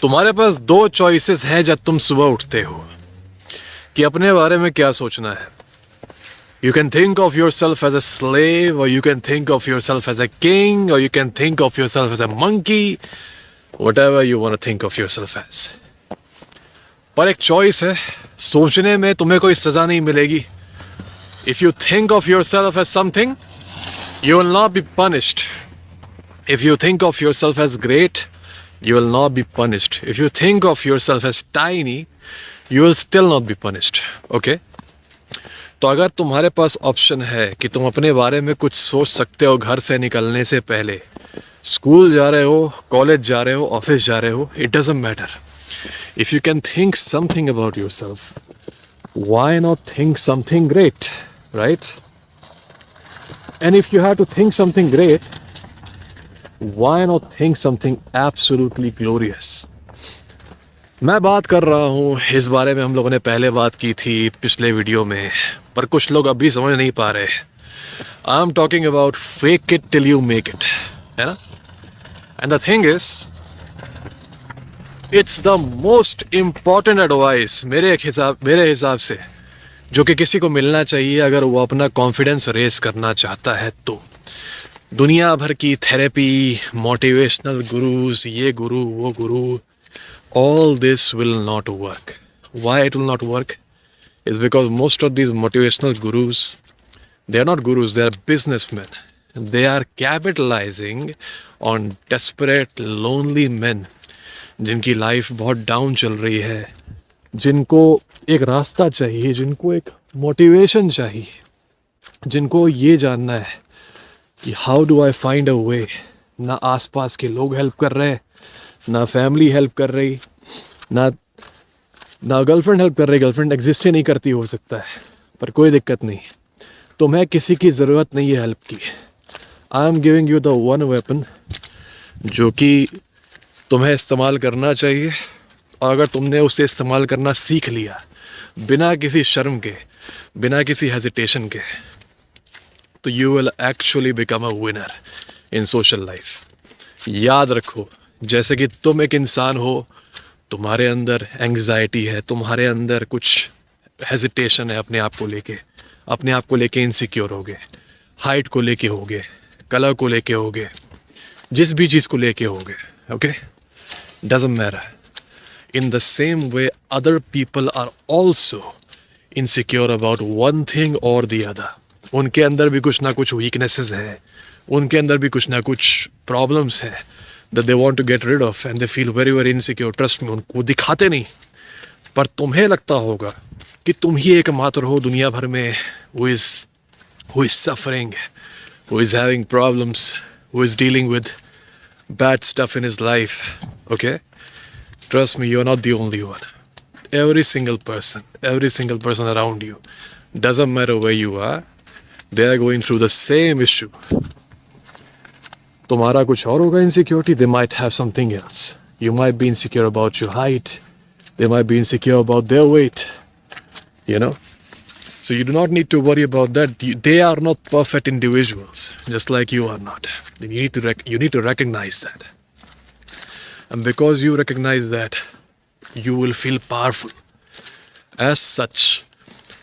तुम्हारे पास दो चॉइसेस हैं जब तुम सुबह उठते हो कि अपने बारे में क्या सोचना है. You can think of yourself as a slave, or you can think of yourself as a king, or you can think of yourself as a monkey, whatever you want to think of yourself as. पर एक choice है, सोचने में तुम्हें कोई सजा नहीं मिलेगी. If you think of yourself as something, you will not be punished. If you think of yourself as great, you will not be punished. If you think of yourself as tiny, you will still not be punished. Okay? तो अगर तुम्हारे पास option है कि तुम अपने बारे में कुछ सोच सकते हो घर से निकलने से पहले, स्कूल जा रहे हो, कॉलेज जा रहे हो, ऑफिस जा रहे हो, it doesn't matter. If you can think something about yourself, why not think something great, right? And if you have to think something great, why not think something absolutely glorious. मैं बात कर रहा हूँ इस बारे में, हम लोगों ने पहले बात की थी पिछले वीडियो में, पर कुछ लोग अभी समझ नहीं पा रहे. I am talking about fake it till you make it, है ना? And the thing is, it's the most important advice मेरे हिसाब से, जो कि किसी को मिलना चाहिए अगर वो अपना कॉन्फिडेंस रेस करना चाहता है. तो दुनिया भर की थेरेपी, मोटिवेशनल गुरुज, ये गुरु वो गुरु, all this will not work. Why it will not work is because most of these motivational gurus, they are not gurus, they are businessmen. They are capitalizing on desperate lonely men जिनकी life बहुत down चल रही है, जिनको एक रास्ता चाहिए, जिनको एक मोटिवेशन चाहिए, जिनको ये जानना है कि how do I find a way. ना आसपास के लोग हेल्प कर रहे हैं, ना फैमिली हेल्प कर रही, ना गर्लफ्रेंड हेल्प कर रही. गर्लफ्रेंड एग्जिस्ट ही नहीं करती हो सकता है, पर कोई दिक्कत नहीं, तुम्हें किसी की ज़रूरत नहीं है हेल्प की. I am giving you the one weapon जो कि तुम्हें इस्तेमाल करना चाहिए, और अगर तुमने उसे इस्तेमाल करना सीख लिया बिना किसी शर्म के, बिना किसी हेजिटेशन के, तो you will actually become a winner in social life. याद रखो, जैसे कि तुम एक इंसान हो, तुम्हारे अंदर एंग्जाइटी है, तुम्हारे अंदर कुछ हेजिटेशन है अपने आप को लेके इनसिक्योर होगे, हाइट को लेके होगे, कलर को लेके होगे, जिस भी चीज़ को लेके होगे. Okay, doesn't matter. In the same way other people are also insecure about one thing or the other. उनके अंदर भी कुछ ना कुछ वीकनेसेस है, उनके अंदर भी कुछ ना कुछ प्रॉब्लम्स है that they want to get rid of, and they feel very very insecure. Trust me, उनको दिखाते नहीं, पर तुम्हें लगता होगा कि तुम ही एकमात्र हो दुनिया भर में who is suffering, who is having problems, who is dealing with bad stuff in his life. Okay, trust me, you are not the only one. Every single person around you, doesn't matter where you are, they are going through the same issue. तुम्हारा कुछ और होगा insecurity, they might have something else. You might be insecure about your height, they might be insecure about their weight, you know. So you do not need to worry about that. They are not perfect individuals, just like you are not. Then you need to recognize that, and because you recognize that, you will feel powerful. As such,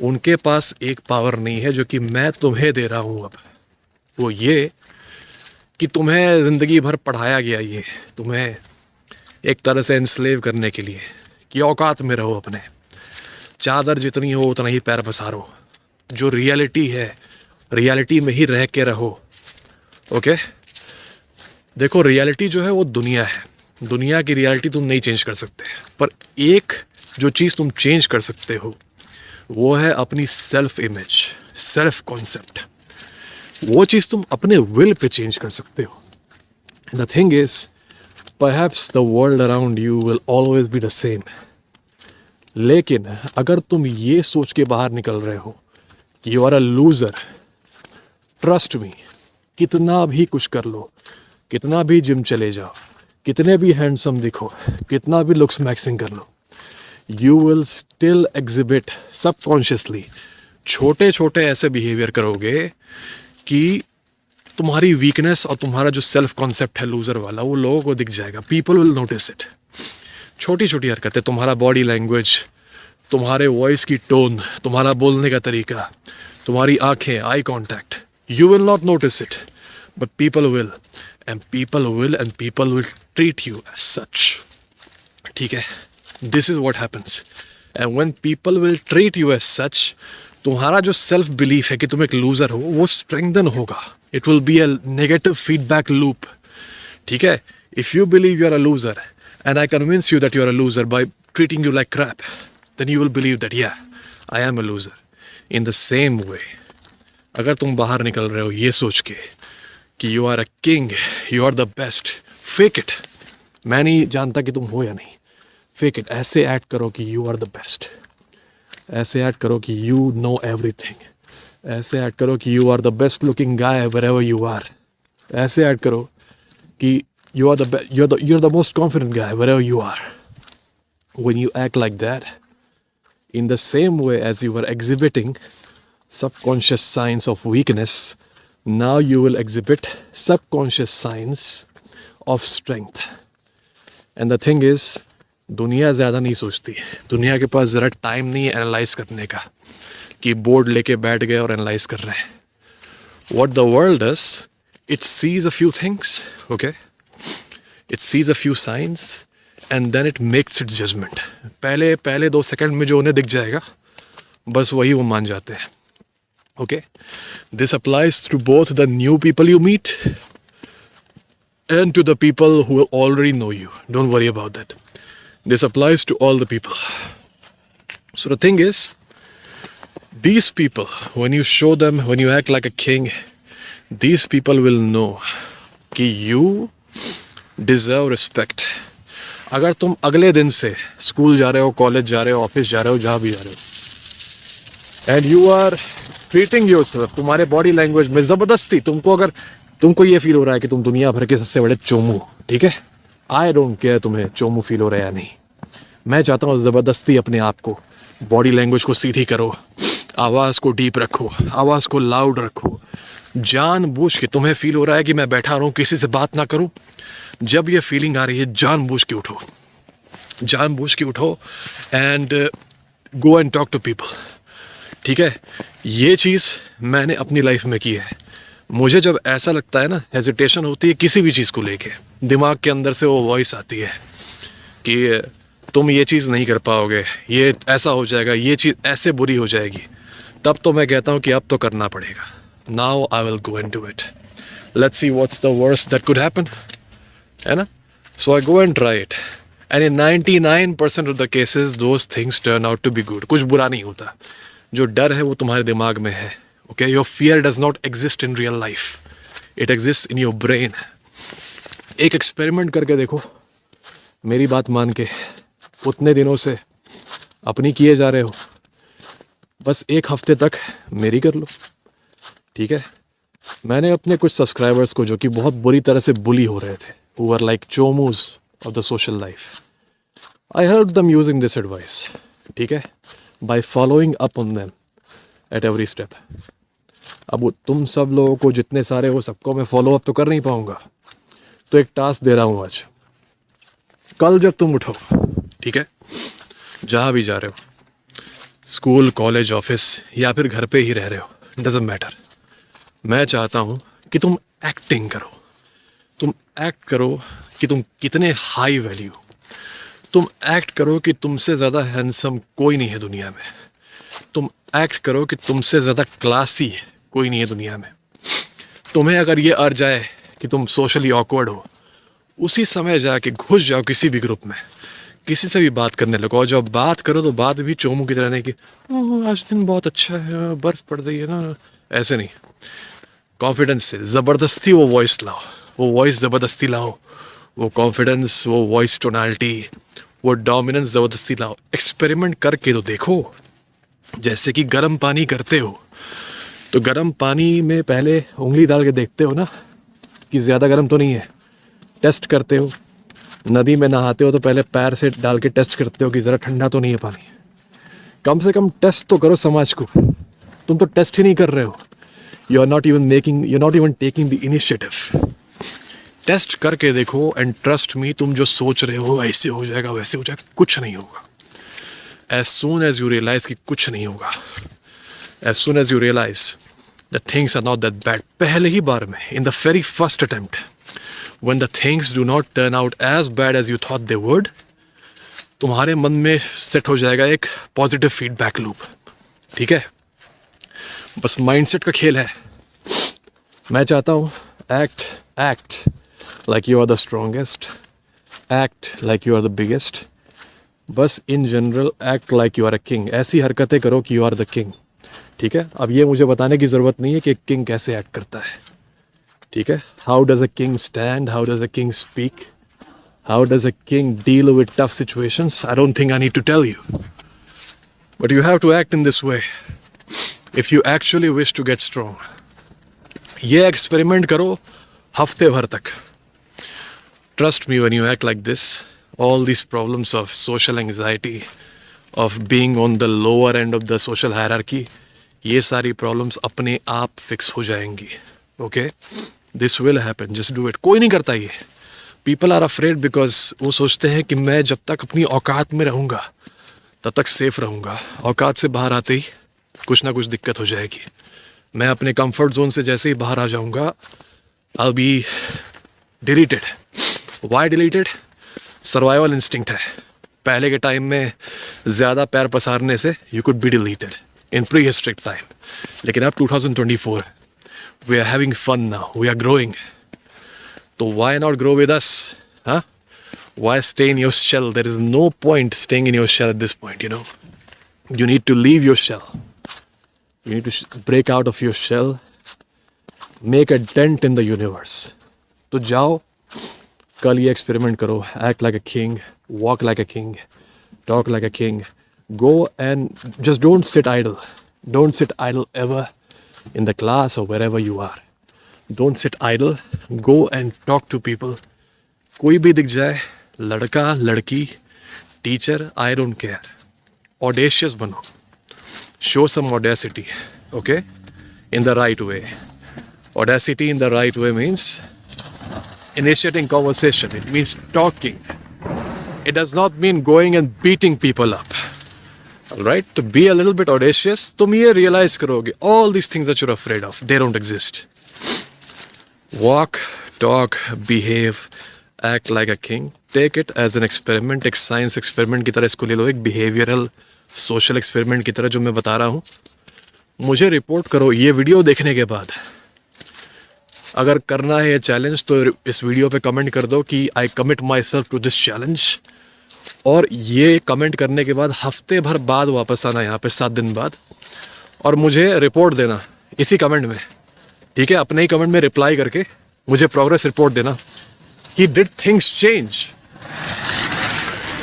उनके पास एक power नहीं है जो कि मैं तुम्हें दे रहा हूँ अब. वो ये कि तुम्हें ज़िंदगी भर पढ़ाया गया, ये तुम्हें एक तरह से एनस्लेव करने के लिए कि औकात में रहो, अपने चादर जितनी हो उतना ही पैर पसारो. जो रियलिटी है, रियलिटी में ही रह के रहो. ओके, देखो, रियलिटी जो है वो दुनिया है, दुनिया की रियलिटी तुम नहीं चेंज कर सकते, पर एक जो चीज़ तुम चेंज कर सकते हो वो है अपनी सेल्फ इमेज, सेल्फ कॉन्सेप्ट. वो चीज़ तुम अपने विल पे चेंज कर सकते हो. The thing is, perhaps the world around you will always be the same. लेकिन अगर तुम ये सोच के बाहर निकल रहे हो कि you are a loser, trust me, कितना भी कुछ कर लो, कितना भी जिम चले जाओ, कितने भी हैंडसम दिखो, कितना भी लुक्स मैक्सिंग कर लो, you will still exhibit subconsciously छोटे छोटे ऐसे बिहेवियर करोगे कि तुम्हारी वीकनेस और तुम्हारा जो सेल्फ कॉन्सेप्ट है लूज़र वाला, वो लोगों को दिख जाएगा. People will notice it. छोटी छोटी हरकतें, तुम्हारा बॉडी लैंग्वेज, तुम्हारे वॉइस की टोन, तुम्हारा बोलने का तरीका, तुम्हारी आंखें, eye contact, you will not notice it but people will, and people will treat you as such. ठीक है, this is what happens. And when people will treat you as such, तुम्हारा जो सेल्फ बिलीफ है कि तुम एक loser हो वो स्ट्रेंथन होगा. It will be a negative feedback loop. ठीक है, if you believe you are a loser and I convince you that you are a loser by treating you like crap, then you will believe that yeah, I am a loser. In the same way, अगर तुम बाहर निकल रहे हो ये सोच के कि you are a king, you are the best, fake it. मैं नहीं जानता कि तुम हो या नहीं, fake it. ऐसे एक्ट करो कि you are the best. ऐसे एक्ट करो कि you know everything. ऐसे एक्ट करो कि you are the best looking guy wherever you are. ऐसे एक्ट करो कि you are you're the most confident guy wherever you are. When you act like that, in the same way as you were exhibiting subconscious signs of weakness, now you will exhibit subconscious signs of strength. And the thing is, दुनिया ज़्यादा नहीं सोचती. दुनिया के पास ज़रा time नहीं है analyse करने का कि बोर्ड लेके बैठ गए और एनालाइज कर रहे हैं. What the world does, it sees a few things, okay? It sees a few signs and then it makes its judgment. पहले 2 सेकंड में जो उन्हें दिख जाएगा बस वही वो मान जाते हैं. Okay? This applies to both the new people you meet and to the people who already know you. Don't worry about that. This applies to all the people. So the thing is, these people, when you show them, when you act like a king, these people will know कि you deserve respect. अगर तुम अगले दिन से school जा रहे हो, college जा रहे हो, ऑफिस जा रहे हो, जहाँ भी जा रहे हो, and you are treating yourself, तुम्हारे बॉडी लैंग्वेज में ज़बरदस्ती तुमको ये फील हो रहा है कि तुम दुनिया भर के सबसे बड़े चोमू, ठीक है, आई डोंट केयर तुम्हें चोमू फील हो रहा है या नहीं. मैं चाहता हूँ ज़बरदस्ती अपने आप को, बॉडी लैंग्वेज को सीधी करो, आवाज़ को डीप रखो, आवाज़ को लाउड रखो. जानबूझ के तुम्हें फील हो रहा है कि मैं बैठा रहूँ, किसी से बात ना करूँ, जब ये फीलिंग आ रही है जानबूझ के उठो and go and talk to people. ठीक है, ये चीज़ मैंने अपनी लाइफ में की है. मुझे जब ऐसा लगता है ना, हेजिटेशन होती है किसी भी चीज़ को लेके, दिमाग के अंदर से वो वॉइस आती है कि तुम ये चीज़ नहीं कर पाओगे, ये ऐसा हो जाएगा, ये चीज़ ऐसे बुरी हो जाएगी, तब तो मैं कहता हूँ कि अब तो करना पड़ेगा. Now I will go and do it. Let's see what's the worst that could happen, है ना. So I go and try it and in 99% of the cases those things turn out to be good. कुछ बुरा नहीं होता. जो डर है वो तुम्हारे दिमाग में है. Okay, your fear does not exist in real life, it exist in your brain. एक एक्सपेरिमेंट करके देखो, मेरी बात मान के. उतने दिनों से अपनी किए जा रहे हो, बस 1 हफ्ते तक मेरी कर लो. ठीक है, मैंने अपने कुछ सब्सक्राइबर्स को जो कि बहुत बुरी तरह से बुली हो रहे थे, who were like chomus of the social life, I helped them using this advice. ठीक है, by following up on them at every step. अब तुम सब लोगों को जितने सारे हो सबको मैं फॉलो अप तो कर नहीं पाऊंगा, तो एक टास्क दे रहा हूँ आज. कल जब तुम उठो, ठीक है, जहाँ भी जा रहे हो, स्कूल, कॉलेज, ऑफिस या फिर घर पे ही रह रहे हो, डजंट मैटर, मैं चाहता हूँ कि तुम एक्टिंग करो. तुम एक्ट करो कि तुम कितने हाई वैल्यू. तुम एक्ट करो कि तुमसे ज़्यादा हैंडसम कोई नहीं है दुनिया में. तुम एक्ट करो कि तुमसे ज़्यादा क्लासी कोई नहीं है दुनिया में. तुम्हें अगर ये अर्ज आए कि तुम सोशली ऑकवर्ड हो, उसी समय जाके घुस जाओ किसी भी ग्रुप में, किसी से भी बात करने लगो. और जब बात करो तो बात भी चोमू की तरह नहीं कि आज दिन बहुत अच्छा है, बर्फ़ पड़ रही है ना, ऐसे नहीं. कॉन्फिडेंस से ज़बरदस्ती वो वॉइस लाओ, वो वॉइस ज़बरदस्ती लाओ, वो कॉन्फिडेंस, वो वॉइस टोनालिटी, वो डोमिनेंस ज़बरदस्ती लाओ. एक्सपेरिमेंट करके तो देखो. जैसे कि गर्म पानी करते हो, तो गर्म पानी में पहले उंगली डाल के देखते हो ना कि ज़्यादा गर्म तो नहीं है, टेस्ट करते हो. नदी में नहाते हो तो पहले पैर से डाल के टेस्ट करते हो कि ज़रा ठंडा तो नहीं है पानी. कम से कम टेस्ट तो करो समाज को. तुम तो टेस्ट ही नहीं कर रहे हो. You're not even taking the initiative. Test करके देखो एंड ट्रस्ट मी, तुम जो सोच रहे हो ऐसे हो जाएगा वैसे हो जाएगा, कुछ नहीं होगा. As soon as you realise कि कुछ नहीं होगा, as soon as you realise that things are not that bad, पहले ही बार में, in the very first attempt, when the things do not turn out as bad as you thought they would, तुम्हारे मन में सेट हो जाएगा एक पॉजिटिव फीडबैक लूप. ठीक है, बस माइंडसेट का खेल है. मैं चाहता हूँ act like you are the strongest, act like you are the biggest, बस in general act like you are a king. ऐसी हरकतें करो कि you are the king. ठीक है, अब ये मुझे बताने की ज़रूरत नहीं है कि एक किंग कैसे एक्ट करता है. ठीक है, how does a king stand, how does a king speak, how does a king deal with tough situations, I don't think I need to tell you, but you have to act in this way if you actually wish to get strong. ये experiment करो हफ्ते भर तक. Trust me, when you act like this, all these problems of social anxiety, of being on the lower end of the social hierarchy, ये सारी problems अपने आप fix हो जाएंगी. Okay? This will happen. Just do it. कोई नहीं करता ये. People are afraid because वो सोचते हैं कि मैं जब तक अपनी औकात में रहूँगा तब तक सेफ रहूँगा. औकात से बाहर आते ही कुछ ना कुछ दिक्कत हो जाएगी. मैं अपने कंफर्ट जोन से जैसे ही बाहर आ जाऊँगा, I'll be deleted. Why deleted? Survival instinct है. पहले के टाइम में ज़्यादा पैर पसारने से you could be deleted in prehistoric time. लेकिन अब 2024, we are having fun now, we are growing. तो why not grow with us? Huh? Why stay in your shell? There is no point staying in your shell at this point, you know. You need to leave your shell. You need to break out of your shell, make a dent in the universe. तो जाओ, कल ये experiment करो. Act like a king, walk like a king, talk like a king. Go and just don't sit idle. Don't sit idle ever in the class or wherever you are. Don't sit idle. Go and talk to people. कोई भी दिख जाए, लड़का, लड़की, teacher, I don't care. Audacious बनो. Show some audacity, okay? In the right way. Audacity in the right way means initiating conversation. It means talking. It does not mean going and beating people up. Alright? To be a little bit audacious, तुम ये realize करोगे, all these things that you're afraid of, they don't exist. Walk, talk, behave, act like a king. Take it as an experiment, एक science experiment की तरह इसको ले लो, एक behavioral, social experiment की तरह जो मैं बता रहा हूँ. मुझे रिपोर्ट करो ये वीडियो देखने के बाद. अगर करना है ये चैलेंज तो इस वीडियो पे कमेंट कर दो कि I commit myself to this challenge. और ये कमेंट करने के बाद हफ्ते भर बाद वापस आना यहाँ पे 7 दिन बाद और मुझे रिपोर्ट देना इसी कमेंट में. ठीक है, अपने ही कमेंट में रिप्लाई करके मुझे प्रोग्रेस रिपोर्ट देना कि डिड थिंग्स चेंज,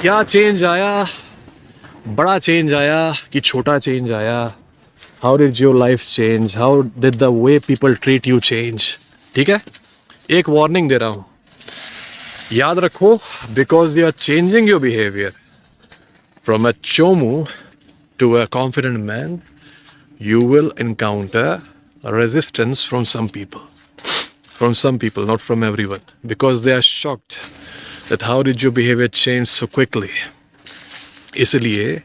क्या चेंज आया, बड़ा चेंज आया कि छोटा चेंज आया. How did your life change, how did the way people treat you change. ठीक है, एक वार्निंग दे रहा हूं, याद रखो, because you are changing your behaviour from a चोमू to a confident man, you will encounter resistance from some people, not from everyone, because they are shocked that how did your behaviour change so quickly. इसलिए,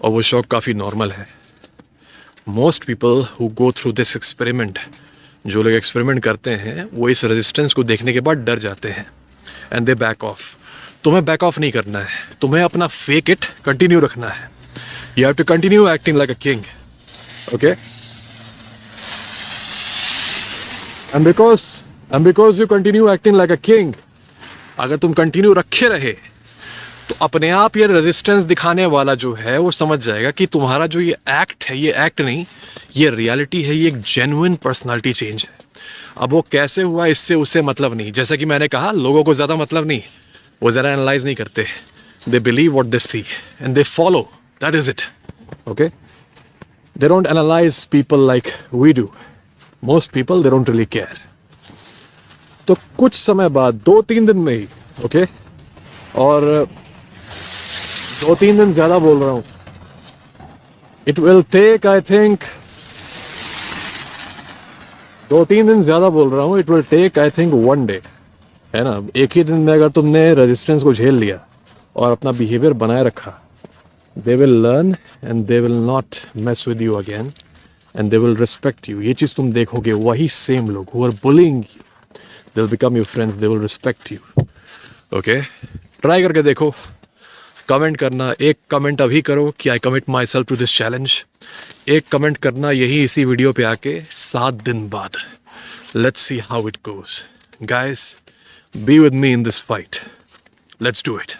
और वो shock काफ़ी normal है. Most people who go through this experiment, जो लोग experiment करते हैं वो इस रेजिस्टेंस को देखने के बाद डर जाते हैं एंड दे बैक ऑफ. तुम्हें बैक ऑफ नहीं करना है, तुम्हें अपना फेक इट कंटिन्यू रखना है. You have to continue acting like a king, okay? And because you continue acting like a king, अगर तुम कंटिन्यू रखे रहे तो अपने आप ये रेजिस्टेंस दिखाने वाला जो है वो समझ जाएगा कि तुम्हारा जो ये एक्ट है, ये एक्ट नहीं, ये रियलिटी है, ये एक जेन्युइन पर्सनालिटी चेंज है. अब वो कैसे हुआ इससे उसे मतलब नहीं. जैसा कि मैंने कहा, लोगों को ज़्यादा मतलब नहीं, वो ज़रा एनालाइज नहीं करते. They believe what they see and they follow, that is it, okay? They don't analyse people like we do. Most people they don't really care. तो कुछ समय बाद, 2-3 दिन में ही, ओके? और 2-3 दिन ज़्यादा बोल रहा हूँ. It will take, I think, 2-3 दिन ज़्यादा बोल रहा हूँ. It will take, I think, 1 day. है ना। एक ही दिन में अगर तुमने रेजिस्टेंस को झेल लिया और अपना बिहेवियर बनाए रखा, they will learn and they will not mess with you again and they will respect you. ये चीज़ तुम देखोगे, वही सेम लोग who are bullying you, they will become your friends, they will respect you. Okay, try करके देखो, comment करना। एक कमेंट अभी करो कि I commit myself to this challenge. एक कमेंट करना यही इसी वीडियो पे आके 7 दिन बाद। Let's see how it goes guys, be with me in this fight, let's do it.